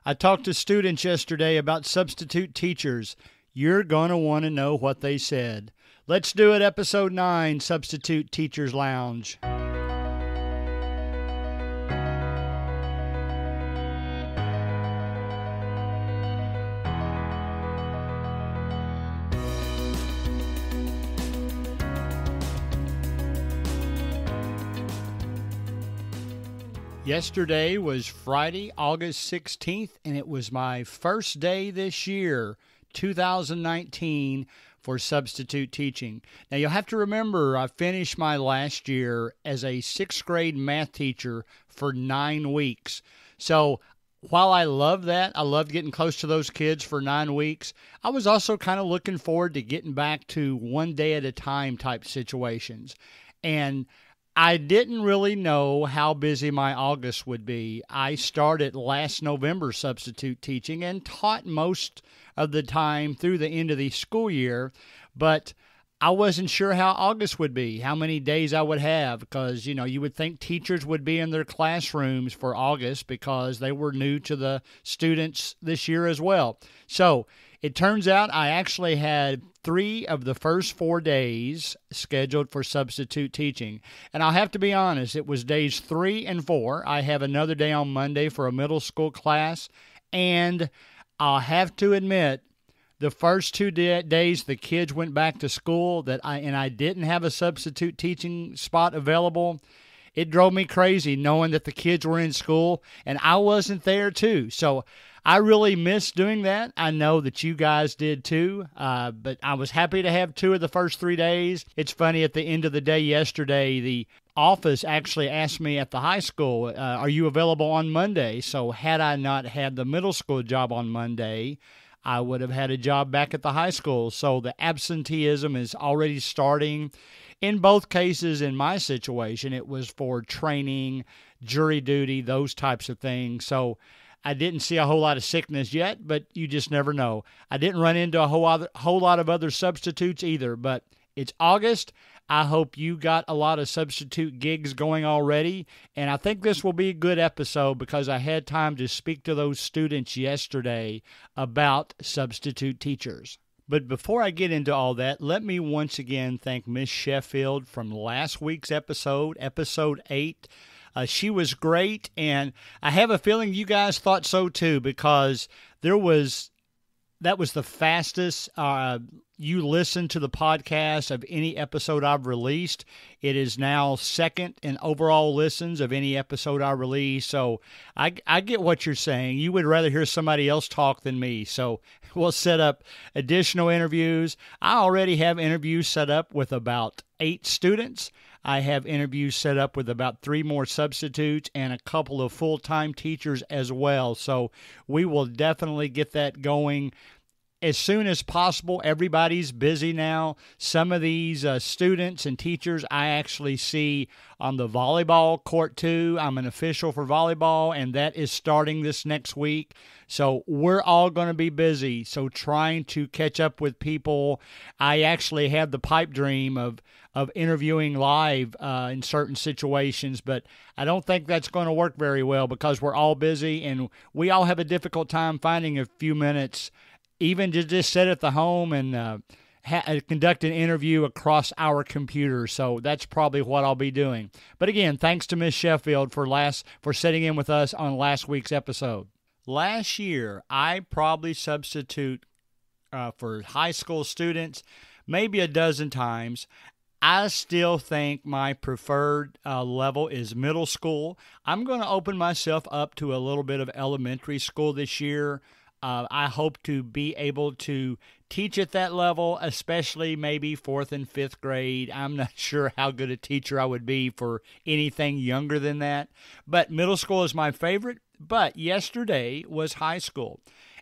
I talked to students yesterday about substitute teachers. You're going to want to know what they said. Let's do it, Episode 9, Substitute Teachers Lounge. Yesterday was Friday, August 16th, and it was my first day this year, 2019, for substitute teaching. Now, you'll have to remember, I finished my last year as a sixth grade math teacher for 9 weeks. So while I love that, I loved getting close to those kids for 9 weeks, I was also kind of looking forward to getting back to one day at a time type situations. And I didn't really know how busy my August would be. I started last November substitute teaching and taught most of the time through the end of the school year, but I wasn't sure how August would be, how many days I would have, because, you would think teachers would be in their classrooms for August because they were new to the students this year as well. So it turns out I actually had 3 of the first 4 days scheduled for substitute teaching. And I'll have to be honest, it was days 3 and 4. I have another day on Monday for a middle school class. And I'll have to admit, the first 2 days the kids went back to school and I didn't have a substitute teaching spot available. It drove me crazy knowing that the kids were in school and I wasn't there too. So I really missed doing that. I know that you guys did too, but I was happy to have 2 of the first 3 days. It's funny, at the end of the day yesterday, the office actually asked me at the high school, are you available on Monday? So had I not had the middle school job on Monday, I would have had a job back at the high school. So the absenteeism is already starting. In both cases, in my situation, it was for training, jury duty, those types of things. So I didn't see a whole lot of sickness yet, but you just never know. I didn't run into a whole lot of other substitutes either, but it's August. I hope you got a lot of substitute gigs going already, and I think this will be a good episode because I had time to speak to those students yesterday about substitute teachers. But before I get into all that, let me once again thank Miss Sheffield from last week's episode, episode 8. She was great, and I have a feeling you guys thought so too, because that was the fastest you listened to the podcast of any episode I've released. It is now second in overall listens of any episode I release. So I get what you're saying. You would rather hear somebody else talk than me. So we'll set up additional interviews. I already have interviews set up with about 8 students. I have interviews set up with about 3 more substitutes and a couple of full-time teachers as well. So we will definitely get that going as soon as possible. Everybody's busy now. Some of these students and teachers I actually see on the volleyball court too. I'm an official for volleyball, and that is starting this next week. So we're all going to be busy. So trying to catch up with people. I actually had the pipe dream of interviewing live in certain situations, but I don't think that's going to work very well because we're all busy and we all have a difficult time finding a few minutes even to just sit at the home and conduct an interview across our computer. So that's probably what I'll be doing. But again, thanks to Miss Sheffield for sitting in with us on last week's episode. Last year, I probably substitute for high school students maybe a dozen times. I still think my preferred level is middle school. I'm going to open myself up to a little bit of elementary school this year. I hope to be able to teach at that level, especially maybe 4th and 5th grade. I'm not sure how good a teacher I would be for anything younger than that. But middle school is my favorite. But yesterday was high school.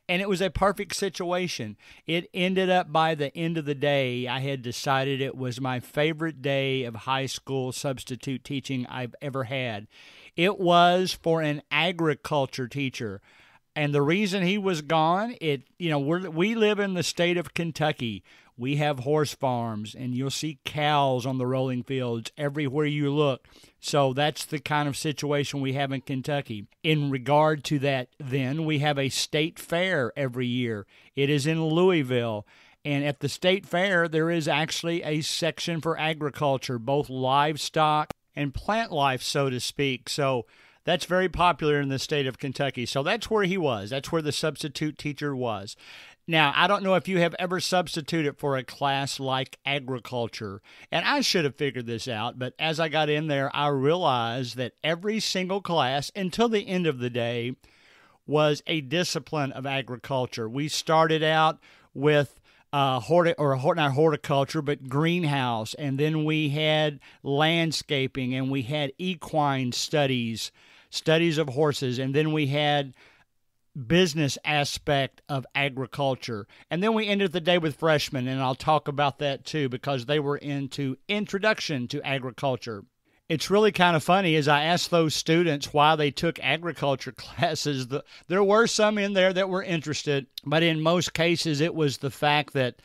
And it was a perfect situation. It ended up by the end of the day, I had decided it was my favorite day of high school substitute teaching I've ever had. It was for an agriculture teacher. And the reason he was gone, we live in the state of Kentucky. We have horse farms, and you'll see cows on the rolling fields everywhere you look. So that's the kind of situation we have in Kentucky. In regard to that, then, we have a state fair every year. It is in Louisville. And at the state fair, there is actually a section for agriculture, both livestock and plant life, so to speak. So that's very popular in the state of Kentucky. So that's where he was. That's where the substitute teacher was. Now, I don't know if you have ever substituted for a class like agriculture, and I should have figured this out, but as I got in there, I realized that every single class, until the end of the day, was a discipline of agriculture. We started out with not horticulture, but greenhouse, and then we had landscaping, and we had equine studies of horses, and then we had business aspect of agriculture. And then we ended the day with freshmen, and I'll talk about that too, because they were into introduction to agriculture. It's really kind of funny as I asked those students why they took agriculture classes. There were some in there that were interested, but in most cases it was the fact that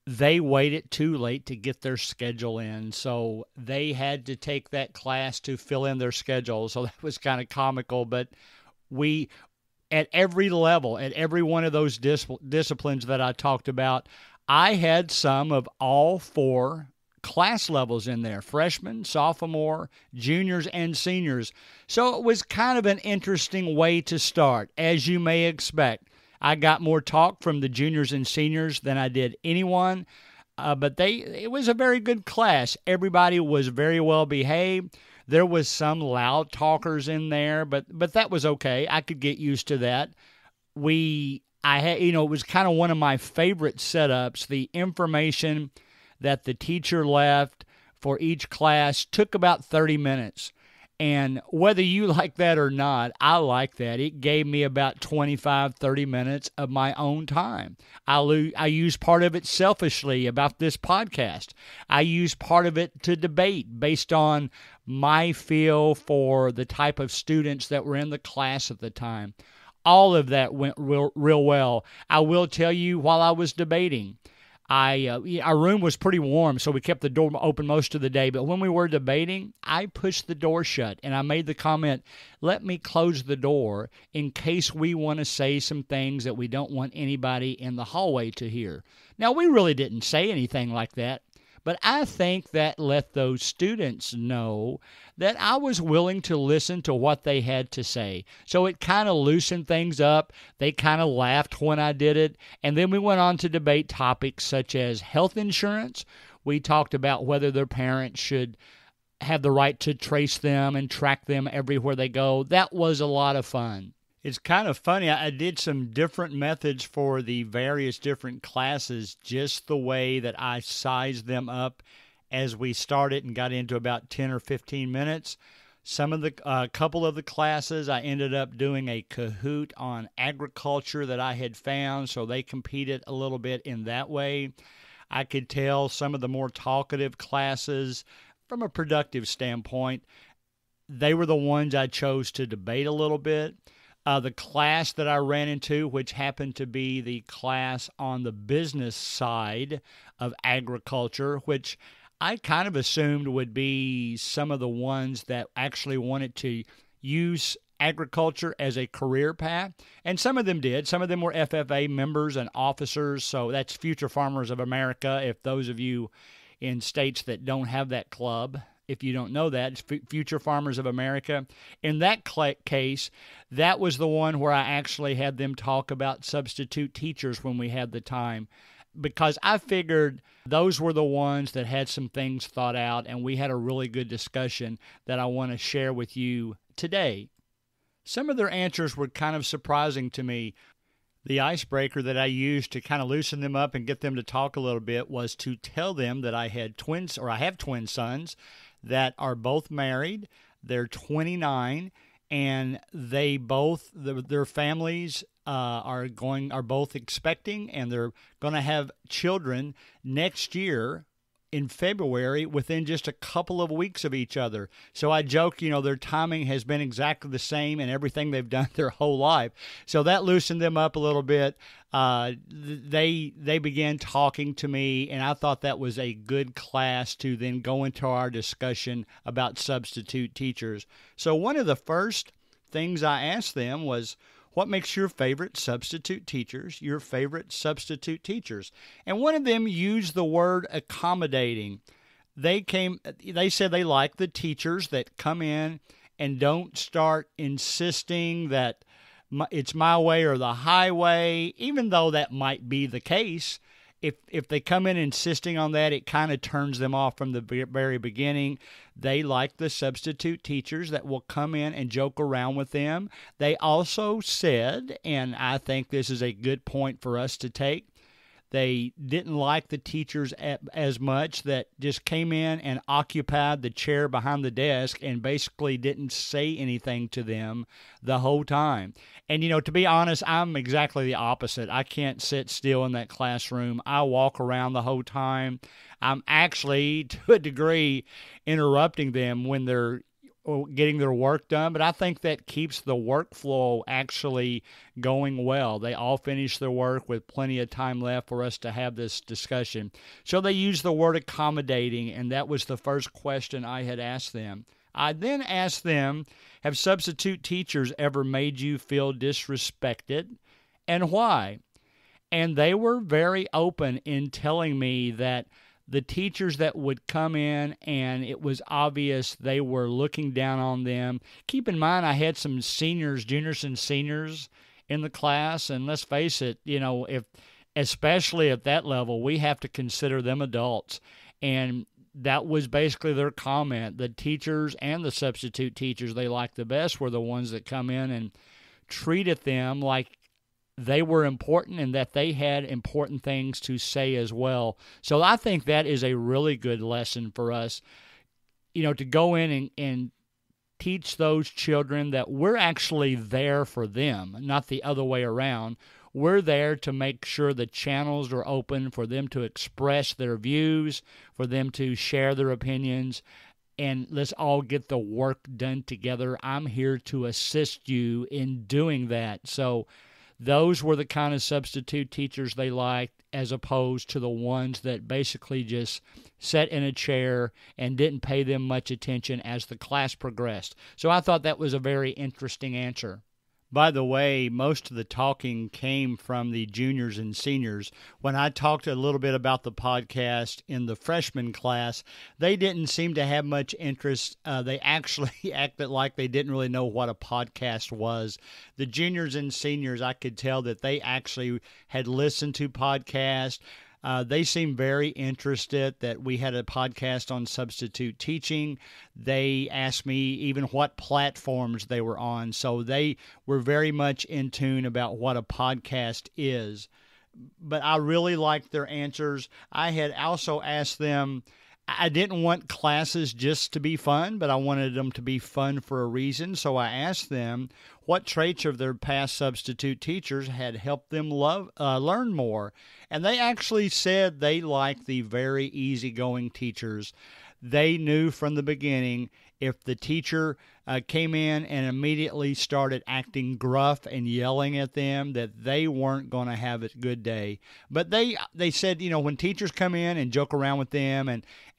they waited too late to get their schedule in. So they had to take that class to fill in their schedule. So that was kind of comical, but we, at every level, at every one of those disciplines that I talked about, I had some of all four class levels in there: freshmen, sophomore, juniors, and seniors. So it was kind of an interesting way to start, as you may expect. I got more talk from the juniors and seniors than I did anyone, but it was a very good class. Everybody was very well behaved. There was some loud talkers in there, but that was okay. I could get used to that. It was kind of one of my favorite setups. The information that the teacher left for each class took about 30 minutes. And whether you like that or not, I like that. It gave me about 25, 30 minutes of my own time. I use part of it selfishly about this podcast. I use part of it to debate based on my feel for the type of students that were in the class at the time. All of that went real well. I will tell you, while I was debating, our room was pretty warm, so we kept the door open most of the day. But when we were debating, I pushed the door shut, and I made the comment, let me close the door in case we want to say some things that we don't want anybody in the hallway to hear. Now, we really didn't say anything like that, but I think that let those students know that I was willing to listen to what they had to say. So it kind of loosened things up. They kind of laughed when I did it. And then we went on to debate topics such as health insurance. We talked about whether their parents should have the right to trace them and track them everywhere they go. That was a lot of fun. It's kind of funny. I did some different methods for the various different classes, just the way that I sized them up as we started and got into about 10 or 15 minutes. Couple of the classes, I ended up doing a Kahoot on agriculture that I had found, so they competed a little bit in that way. I could tell some of the more talkative classes, from a productive standpoint, they were the ones I chose to debate a little bit. The class that I ran into, which happened to be the class on the business side of agriculture, which I kind of assumed would be some of the ones that actually wanted to use agriculture as a career path. And some of them did. Some of them were FFA members and officers. So that's Future Farmers of America. If those of you in states that don't have that club, if you don't know that, it's Future Farmers of America. In that case, that was the one where I actually had them talk about substitute teachers when we had the time, because I figured those were the ones that had some things thought out, and we had a really good discussion that I want to share with you today. Some of their answers were kind of surprising to me. The icebreaker that I used to kind of loosen them up and get them to talk a little bit was to tell them that I have twin sons that are both married. They're 29, and their families are both expecting, and they're going to have children next year in February within just a couple of weeks of each other. So I joke, their timing has been exactly the same in everything they've done their whole life. So that loosened them up a little bit. They began talking to me, and I thought that was a good class to then go into our discussion about substitute teachers. So one of the first things I asked them was, what makes your favorite substitute teachers your favorite substitute teachers? And one of them used the word accommodating. They said they like the teachers that come in and don't start insisting that it's my way or the highway, even though that might be the case. If they come in insisting on that, it kind of turns them off from the very beginning. They like the substitute teachers that will come in and joke around with them. They also said, and I think this is a good point for us to take, they didn't like the teachers as much that just came in and occupied the chair behind the desk and basically didn't say anything to them the whole time. And, to be honest, I'm exactly the opposite. I can't sit still in that classroom. I walk around the whole time. I'm actually, to a degree, interrupting them when they're getting their work done, but I think that keeps the workflow actually going well. They all finish their work with plenty of time left for us to have this discussion. So they use the word accommodating, and that was the first question I had asked them. I then asked them, have substitute teachers ever made you feel disrespected, and why? And they were very open in telling me that the teachers that would come in and it was obvious they were looking down on them. Keep in mind, I had some seniors, juniors and seniors in the class, and let's face it, especially at that level, we have to consider them adults. And that was basically their comment. The teachers and the substitute teachers they liked the best were the ones that come in and treated them like they were important and that they had important things to say as well. So I think that is a really good lesson for us, to go in and teach those children that we're actually there for them, not the other way around. We're there to make sure the channels are open for them to express their views, for them to share their opinions, and let's all get the work done together. I'm here to assist you in doing that. So those were the kind of substitute teachers they liked, as opposed to the ones that basically just sat in a chair and didn't pay them much attention as the class progressed. So I thought that was a very interesting answer. By the way, most of the talking came from the juniors and seniors. When I talked a little bit about the podcast in the freshman class, they didn't seem to have much interest. They actually acted like they didn't really know what a podcast was. The juniors and seniors, I could tell that they actually had listened to podcasts. They seemed very interested that we had a podcast on substitute teaching. They asked me even what platforms they were on. So they were very much in tune about what a podcast is. But I really liked their answers. I had also asked them, I didn't want classes just to be fun, but I wanted them to be fun for a reason. So I asked them what traits of their past substitute teachers had helped them learn more. And they actually said they liked the very easygoing teachers. They knew from the beginning if the teacher came in and immediately started acting gruff and yelling at them, that they weren't going to have a good day. But they said, when teachers come in and joke around with them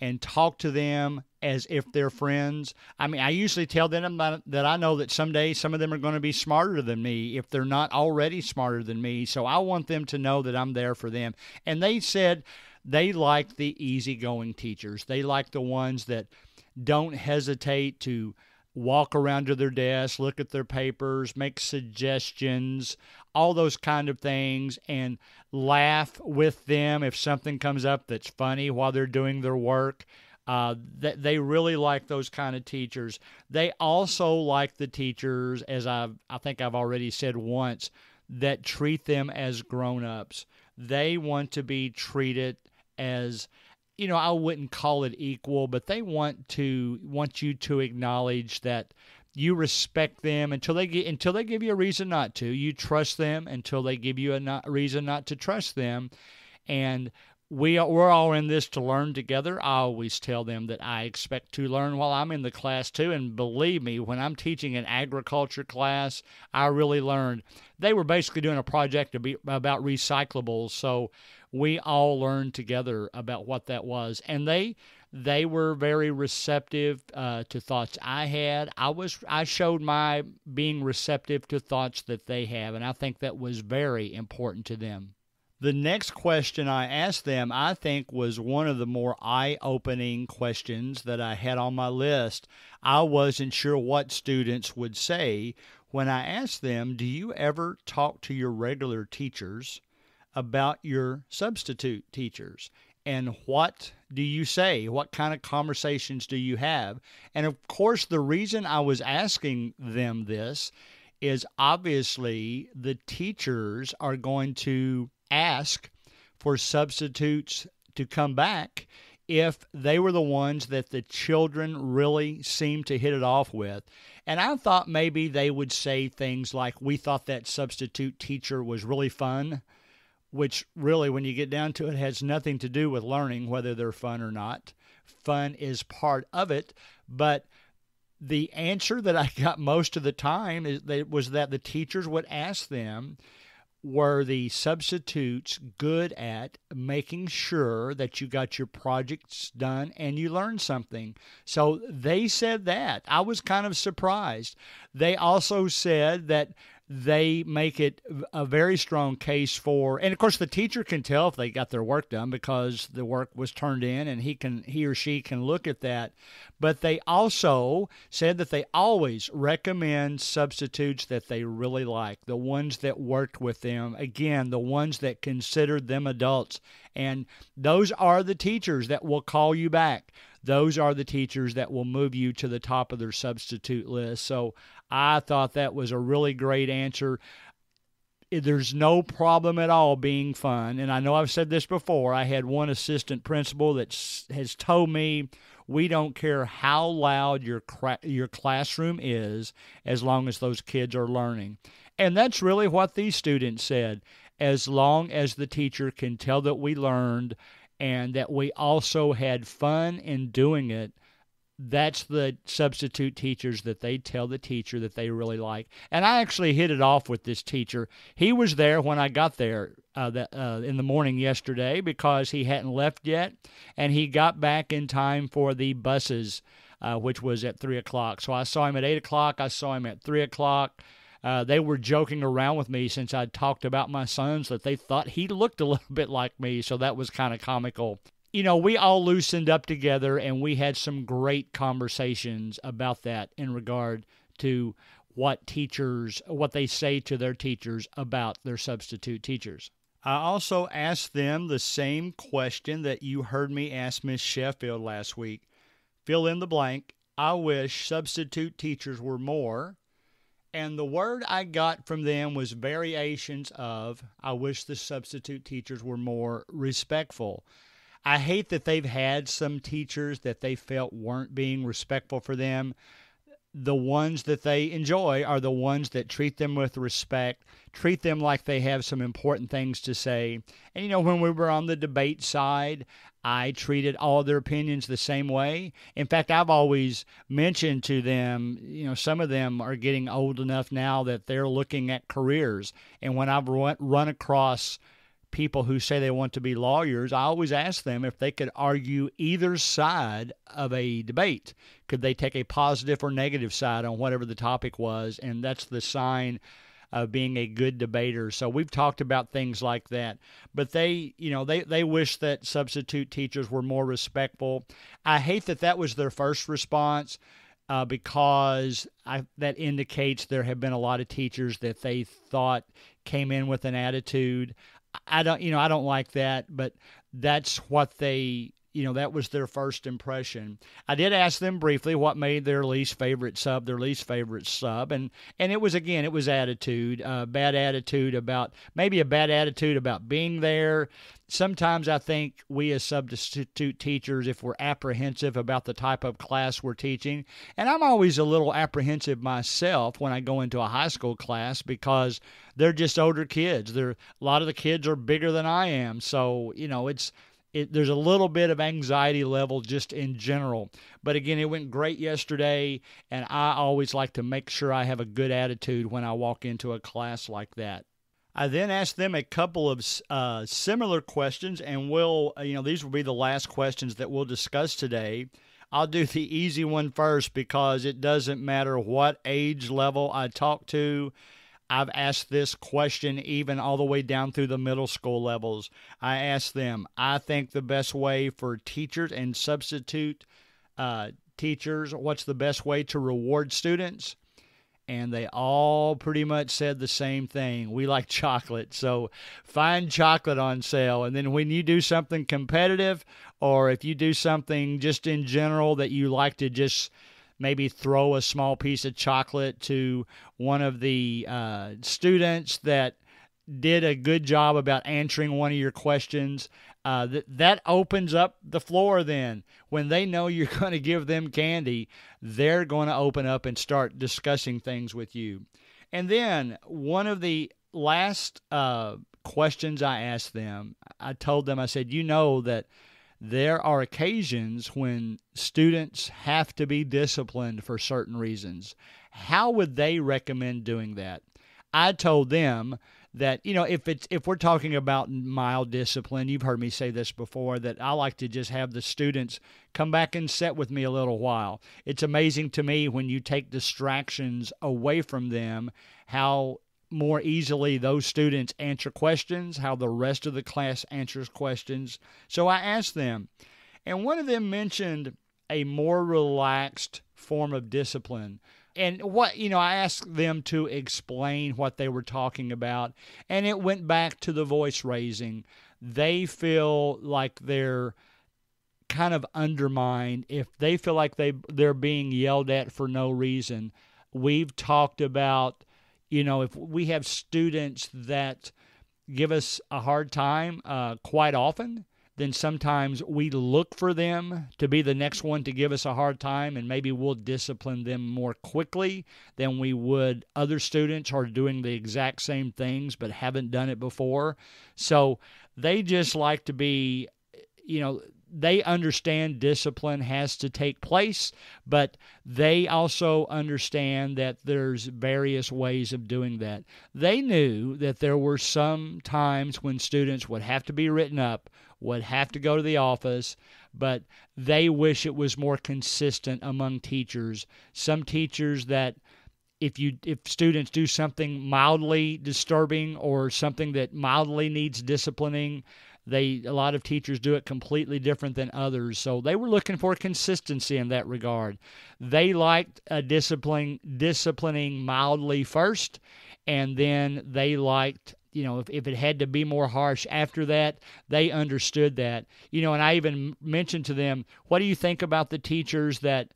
and talk to them as if they're friends, I usually tell them that I know that someday some of them are going to be smarter than me if they're not already smarter than me. So I want them to know that I'm there for them. And they said they like the easygoing teachers. They like the ones that don't hesitate to walk around to their desk, look at their papers, make suggestions, all those kind of things, and laugh with them if something comes up that's funny while they're doing their work. They really like those kind of teachers. They also like the teachers, as I think I've already said once, that treat them as grown-ups. They want to be treated as, I wouldn't call it equal, but they want you to acknowledge that you respect them until they give you a reason not to. You trust them until they give you a reason not to trust them. And we're all in this to learn together. I always tell them that I expect to learn while I'm in the class too. And believe me, when I'm teaching an agriculture class, I really learned. They were basically doing a project about recyclables, so we all learned together about what that was. And they were very receptive to thoughts I had. I showed my being receptive to thoughts that they have, and I think that was very important to them. The next question I asked them, I think, was one of the more eye-opening questions that I had on my list. I wasn't sure what students would say when I asked them, do you ever talk to your regular teachers about your substitute teachers? And what do you say? What kind of conversations do you have? And of course, the reason I was asking them this is obviously the teachers are going to ask for substitutes to come back if they were the ones that the children really seemed to hit it off with. And I thought maybe they would say things like, we thought that substitute teacher was really fun, which really, when you get down to it, has nothing to do with learning, whether they're fun or not. Fun is part of it, but the answer that I got most of the time was that the teachers would ask them, were the substitutes good at making sure that you got your projects done and you learned something? So they said that. I was kind of surprised. They also said that they make it a very strong case for, and of course the teacher can tell if they got their work done because the work was turned in and he or she can look at that. But they also said that they always recommend substitutes that they really like, the ones that worked with them, again, the ones that considered them adults. And those are the teachers that will call you back. Those are the teachers that will move you to the top of their substitute list. So I thought that was a really great answer. There's no problem at all being fun. And I know I've said this before. I had one assistant principal that has told me, we don't care how loud your classroom is as long as those kids are learning. And that's really what these students said. As long as the teacher can tell that we learned and that we also had fun in doing it, that's the substitute teachers that they tell the teacher that they really like. And I actually hit it off with this teacher. He was there when I got there in the morning yesterday because he hadn't left yet, and he got back in time for the buses, which was at 3 o'clock. So I saw him at 8 o'clock. I saw him at 3 o'clock. They were joking around with me since I'd talked about my sons that they thought he looked a little bit like me, so that was kind of comical. You know, we all loosened up together and we had some great conversations about that in regard to what they say to their teachers about their substitute teachers. I also asked them the same question that you heard me ask Miss Sheffield last week. Fill in the blank. I wish substitute teachers were more. And the word I got from them was variations of, I wish the substitute teachers were more respectful. I hate that they've had some teachers that they felt weren't being respectful for them. The ones that they enjoy are the ones that treat them with respect, treat them like they have some important things to say. And, you know, when we were on the debate side, I treated all their opinions the same way. In fact, I've always mentioned to them, you know, some of them are getting old enough now that they're looking at careers. And when I've run across people who say they want to be lawyers, I always ask them if they could argue either side of a debate. Could they take a positive or negative side on whatever the topic was? And that's the sign of being a good debater. So we've talked about things like that. But they wish that substitute teachers were more respectful. I hate that was their first response. Because that indicates there have been a lot of teachers that they thought came in with an attitude. I don't like that, but that's what that was their first impression. I did ask them briefly what made their least favorite sub, and it was attitude, bad attitude about being there. Sometimes I think we as substitute teachers, if we're apprehensive about the type of class we're teaching, and I'm always a little apprehensive myself when I go into a high school class because they're just older kids. A lot of the kids are bigger than I am, so it's there's a little bit of anxiety level just in general. But again, it went great yesterday, and I always like to make sure I have a good attitude when I walk into a class like that. I then asked them a couple of similar questions, and these will be the last questions that we'll discuss today. I'll do the easy one first because it doesn't matter what age level I talk to. I've asked this question even all the way down through the middle school levels. I asked them, I think the best way for teachers and substitute teachers, what's the best way to reward students? And they all pretty much said the same thing. We like chocolate, so find chocolate on sale. And then when you do something competitive, or if you do something just in general that you like to just maybe throw a small piece of chocolate to one of the students that did a good job about answering one of your questions, that opens up the floor then. When they know you're going to give them candy, they're going to open up and start discussing things with you. And then one of the last questions I asked them, I told them, I said, you know that there are occasions when students have to be disciplined for certain reasons. How would they recommend doing that? I told them that, if we're talking about mild discipline, you've heard me say this before, that I like to just have the students come back and sit with me a little while. It's amazing to me when you take distractions away from them, how more easily those students answer questions, how the rest of the class answers questions. So I asked them, and one of them mentioned a more relaxed form of discipline. And I asked them to explain what they were talking about, and it went back to the voice raising. They feel like they're kind of undermined if they feel like they're being yelled at for no reason. We've talked about, if we have students that give us a hard time quite often, then sometimes we look for them to be the next one to give us a hard time, and maybe we'll discipline them more quickly than we would other students who are doing the exact same things but haven't done it before. So they just like to be, they understand discipline has to take place, but they also understand that there's various ways of doing that. They knew that there were some times when students would have to be written up, would have to go to the office, but they wish it was more consistent among teachers. Some teachers that if students do something mildly disturbing or something that mildly needs disciplining, a lot of teachers do it completely different than others. So they were looking for consistency in that regard. They liked disciplining mildly first, and then they liked, if it had to be more harsh after that, they understood that. And I even mentioned to them, what do you think about the teachers that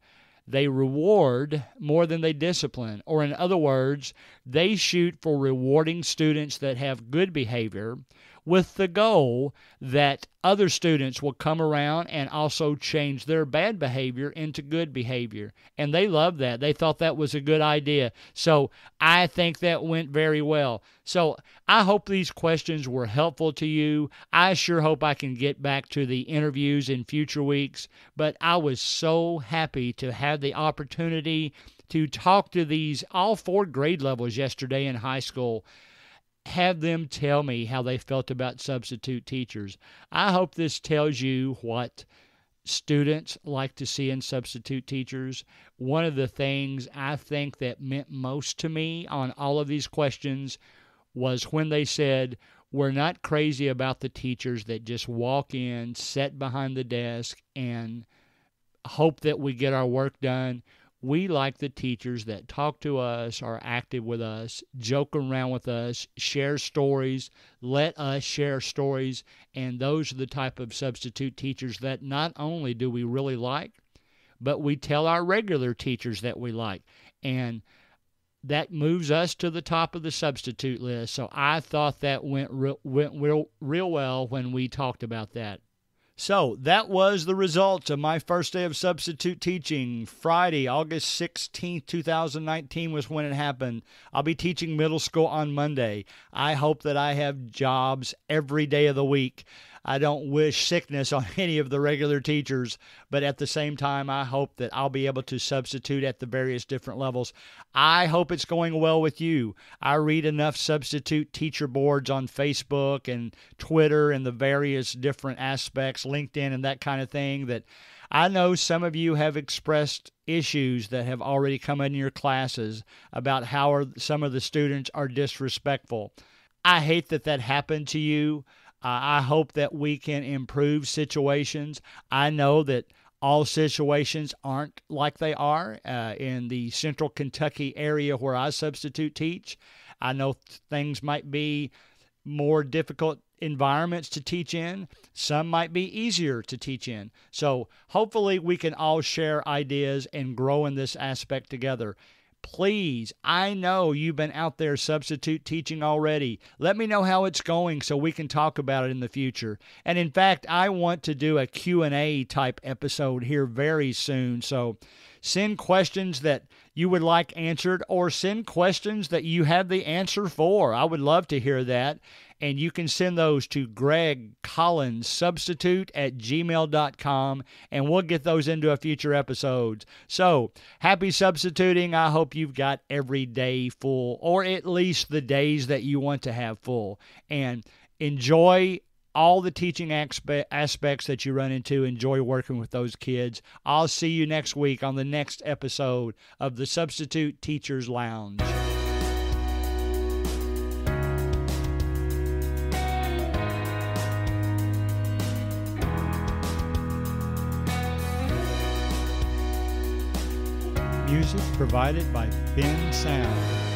they reward more than they discipline? Or in other words, they shoot for rewarding students that have good behavior with the goal that other students will come around and also change their bad behavior into good behavior. And they loved that. They thought that was a good idea. So I think that went very well. So I hope these questions were helpful to you. I sure hope I can get back to the interviews in future weeks. But I was so happy to have the opportunity to talk to all 4 grade levels yesterday in high school. Have them tell me how they felt about substitute teachers. I hope this tells you what students like to see in substitute teachers. One of the things I think that meant most to me on all of these questions was when they said, we're not crazy about the teachers that just walk in, sit behind the desk, and hope that we get our work done. We like the teachers that talk to us, are active with us, joke around with us, share stories, let us share stories, and those are the type of substitute teachers that not only do we really like, but we tell our regular teachers that we like. And that moves us to the top of the substitute list. So I thought that went real well when we talked about that. So that was the results of my first day of substitute teaching. Friday, August 16th, 2019 was when it happened. I'll be teaching middle school on Monday. I hope that I have jobs every day of the week. I don't wish sickness on any of the regular teachers, but at the same time, I hope that I'll be able to substitute at the various different levels. I hope it's going well with you. I read enough substitute teacher boards on Facebook and Twitter and the various different aspects, LinkedIn and that kind of thing, that I know some of you have expressed issues that have already come in your classes about how some of the students are disrespectful. I hate that happened to you. I hope that we can improve situations. I know that all situations aren't like they are in the central Kentucky area where I substitute teach. I know things might be more difficult environments to teach in. Some might be easier to teach in. So hopefully we can all share ideas and grow in this aspect together. Please, I know you've been out there substitute teaching already. Let me know how it's going so we can talk about it in the future. And in fact, I want to do a Q&A type episode here very soon. So send questions that you would like answered, or send questions that you have the answer for. I would love to hear that. And you can send those to gregcollinssubstitute@gmail.com, and we'll get those into a future episodes. So, happy substituting. I hope you've got every day full, or at least the days that you want to have full. And enjoy all the teaching aspects that you run into. Enjoy working with those kids. I'll see you next week on the next episode of the Substitute Teachers Lounge. Music provided by Ben Sound.